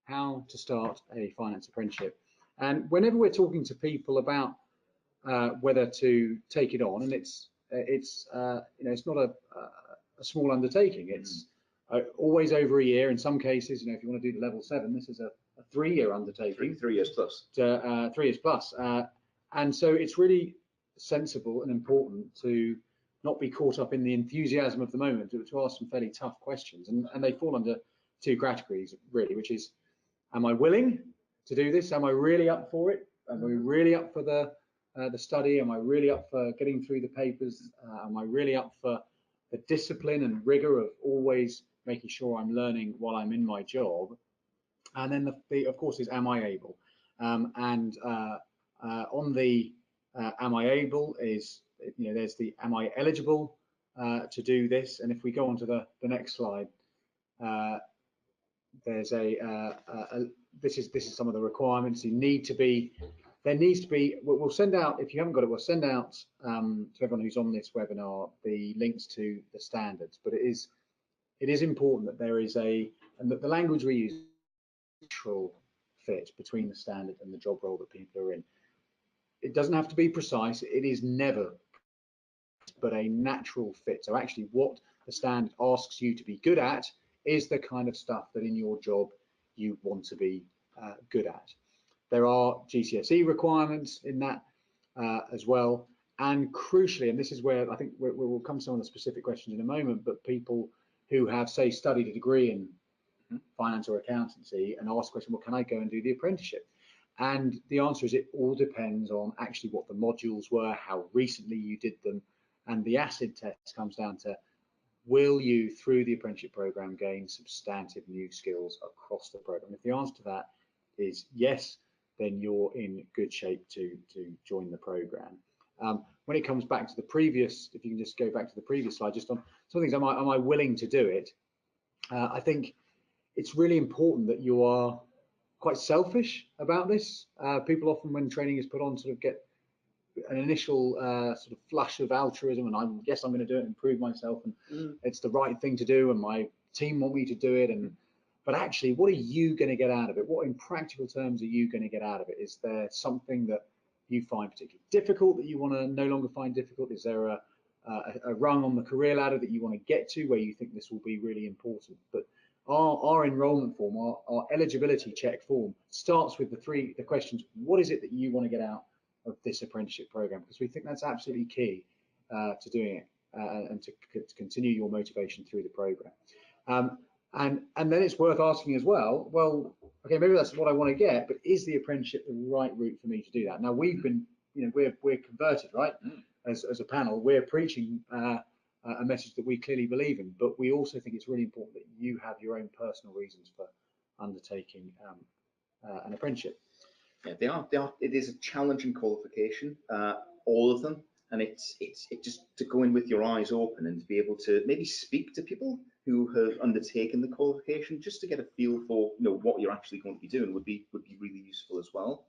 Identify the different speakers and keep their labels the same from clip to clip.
Speaker 1: how to start a finance apprenticeship. And whenever we're talking to people about whether to take it on, and it's not a small undertaking. It's always over a year. In some cases, if you want to do the level 7, this is a 3-year undertaking.
Speaker 2: 3 years plus.
Speaker 1: 3 years plus. And so it's really sensible and important to not be caught up in the enthusiasm of the moment, to ask some fairly tough questions. And they fall under 2 categories, really, which is, am I willing to do this? Am I really up for it? Am I really up for the study? Am I really up for getting through the papers? Am I really up for the discipline and rigor of always making sure I'm learning while I'm in my job? And then the of course, is am I able? On the am I able is, there's the am I eligible to do this? And if we go on to the next slide, there's this is some of the requirements. There needs to be, we'll send out, if you haven't got it, we'll send out to everyone who's on this webinar the links to the standards. But it is important that there is and that the language we use is a natural fit between the standard and the job role that people are in. It doesn't have to be precise. It is never, but a natural fit. So actually what the standard asks you to be good at is the kind of stuff that in your job you want to be good at. There are GCSE requirements in that as well. And crucially, and this is where I think we'll come to some of the specific questions in a moment, but people who have, say, studied a degree in finance or accountancy and ask the question, well, can I go and do the apprenticeship? And the answer is it all depends on actually what the modules were, how recently you did them, and the acid test comes down to, will you, through the apprenticeship program, gain substantive new skills across the program? If the answer to that is yes, then you're in good shape to join the program. When it comes back to the previous, if you can just go back to the previous slide, just on some things, am I willing to do it? I think it's really important that you are quite selfish about this. People often, when training is put on, sort of get an initial sort of flush of altruism, and I'm going to do it and improve myself, and it's the right thing to do, and my team want me to do it, but actually, what are you going to get out of it? What, in practical terms, are you going to get out of it? Is there something that you find particularly difficult that you want to no longer find difficult? Is there a rung on the career ladder that you want to get to where you think this will be really important? But our enrolment form, our eligibility check form, starts with the questions: what is it that you want to get out of this apprenticeship program? Because we think that's absolutely key to doing it and to continue your motivation through the program. And then it's worth asking as well, okay, maybe that's what I want to get, but is the apprenticeship the right route for me to do that? Now we've been, we're converted, right? As a panel, we're preaching a message that we clearly believe in, but we also think it's really important that you have your own personal reasons for undertaking an apprenticeship.
Speaker 2: Yeah, they are. It is a challenging qualification, all of them, and it's just to go in with your eyes open and to be able to maybe speak to people who have undertaken the qualification, just to get a feel for what you're actually going to be doing would be really useful as well.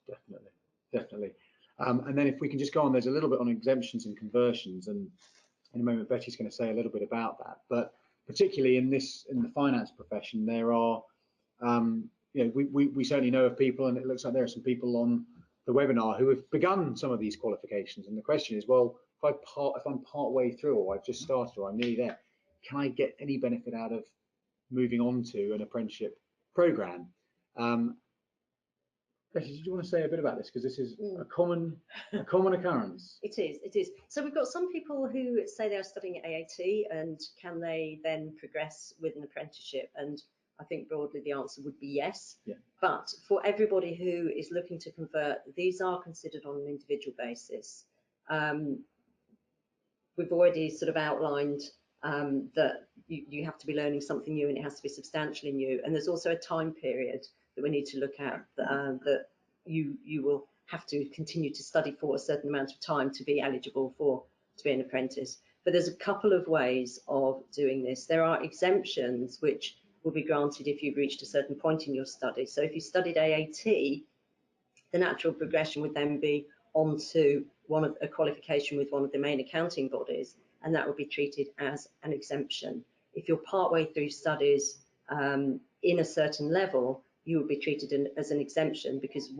Speaker 1: Definitely. And then if we can just go on, there's a little bit on exemptions and conversions, and in a moment Betty's going to say a little bit about that. But particularly in the finance profession, there are we certainly know of people, and it looks like there are some people on the webinar who have begun some of these qualifications, and the question is, well, if I'm part way through, or I've just started, or I'm nearly there, can I get any benefit out of moving on to an apprenticeship program? Betty, did you want to say a bit about this, because this is a common occurrence?
Speaker 3: It is. So we've got some people who say they are studying at AAT, and can they then progress with an apprenticeship? And I think broadly the answer would be yes.
Speaker 1: Yeah.
Speaker 3: But for everybody who is looking to convert, these are considered on an individual basis. We've already sort of outlined that you have to be learning something new, and it has to be substantially new. And there's also a time period that we need to look at, that you will have to continue to study for a certain amount of time to be eligible to be an apprentice. But there's a couple of ways of doing this. There are exemptions which will be granted if you've reached a certain point in your study. So if you studied AAT, the natural progression would then be onto a qualification with one of the main accounting bodies, and that would be treated as an exemption. If you're partway through studies in a certain level, you would be treated as an exemption, because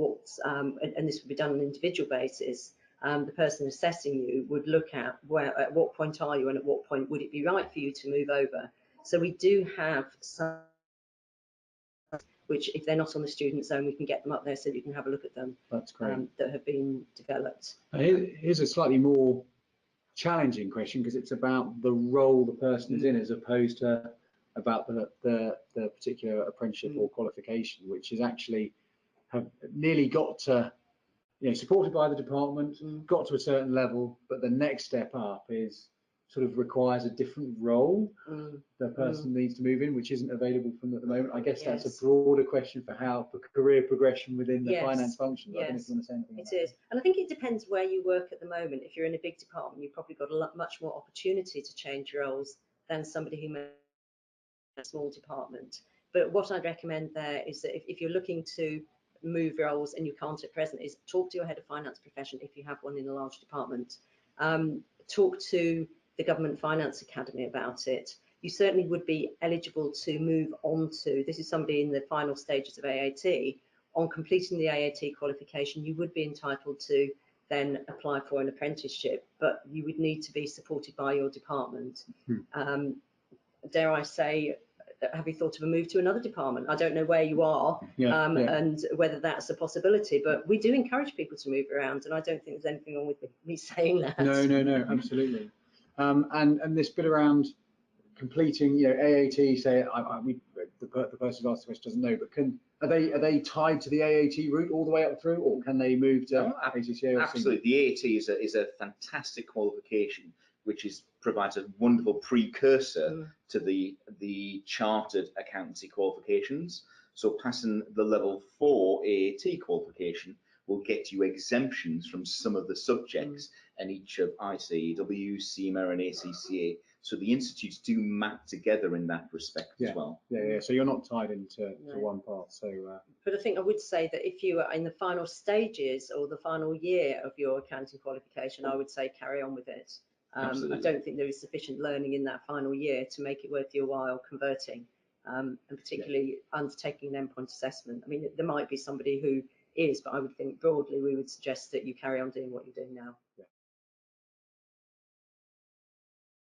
Speaker 3: and this would be done on an individual basis. The person assessing you would look at at what point are you, and at what point would it be right for you to move over. So we do have some, which if they're not on the student zone, we can get them up there so you can have a look at them.
Speaker 1: That's great.
Speaker 3: That have been developed.
Speaker 1: Here's a slightly more challenging question, because it's about the role the person is in, as opposed to about the particular apprenticeship or qualification, which is actually have nearly got to, supported by the department, got to a certain level, but the next step up is sort of requires a different role the person needs to move in, which isn't available from at the moment. I guess that's a broader question for career progression within the finance function. I don't know if you want to say anything.
Speaker 3: It is, and I think it depends where you work at the moment. If you're in a big department, you've probably got much more opportunity to change roles than somebody who may a small department. But what I'd recommend there is that if you're looking to move roles and you can't at present, is talk to your head of finance profession if you have one in a large department. Talk to the Government Finance Academy about it. You certainly would be eligible to move on to, this is somebody in the final stages of AAT, on completing the AAT qualification, you would be entitled to then apply for an apprenticeship, but you would need to be supported by your department. Dare I say, have you thought of a move to another department? I don't know where you are and whether that's a possibility, but we do encourage people to move around, and I don't think there's anything wrong with me saying that.
Speaker 1: No, absolutely. And this bit around completing, AAT, say, the person who asked the question doesn't know, but are they tied to the AAT route all the way up through, or can they move to ACCA?
Speaker 2: Absolutely, the AAT is a fantastic qualification, which provides a wonderful precursor to the chartered accountancy qualifications. So passing the level 4 AAT qualification will get you exemptions from some of the subjects in each of ICAEW, CIMA and ACCA. So the institutes do map together in that respect as well.
Speaker 1: Yeah. So you're not tied into one path. So,
Speaker 3: but I think I would say that if you are in the final stages or the final year of your accounting qualification, I would say carry on with it. I don't think there is sufficient learning in that final year to make it worth your while converting, and particularly undertaking an endpoint assessment. I mean, there might be somebody who is, but I would think broadly we would suggest that you carry on doing what you're doing now.